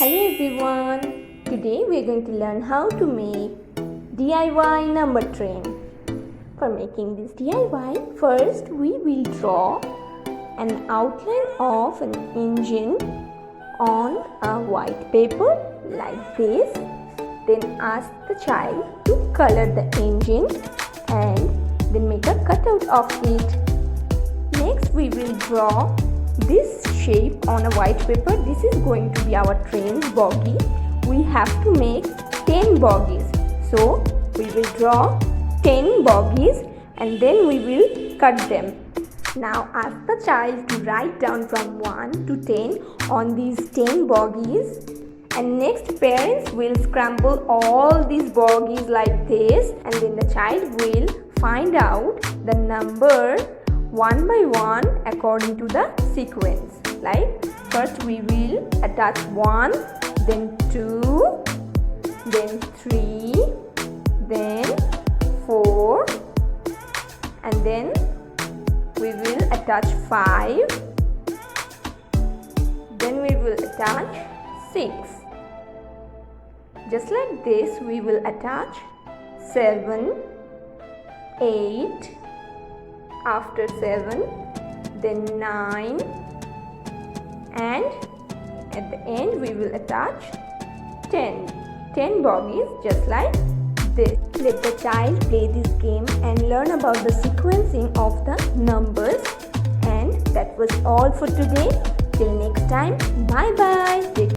Hello everyone, today we are going to learn how to make DIY number train. For making this DIY, first we will draw an outline of an engine on a white paper like this. Then ask the child to color the engine and then make a cutout of it. Next we will draw this shape on a white paper. This is going to be our train's bogie. We have to make 10 bogies. So we will draw 10 bogies and then we will cut them. Now ask the child to write down from 1 to 10 on these 10 bogies. And next parents will scramble all these bogies like this, and then the child will find out the number one by one according to the sequence. Like first we will attach 1, then 2, then 3, then 4, and then we will attach 5, then we will attach 6. Just like this we will attach 7, 8, after 7, then 9, and at the end we will attach 10 bogies just like this. Let the child play this game and learn about the sequencing of the numbers. And that was all for today. Till next time, bye bye.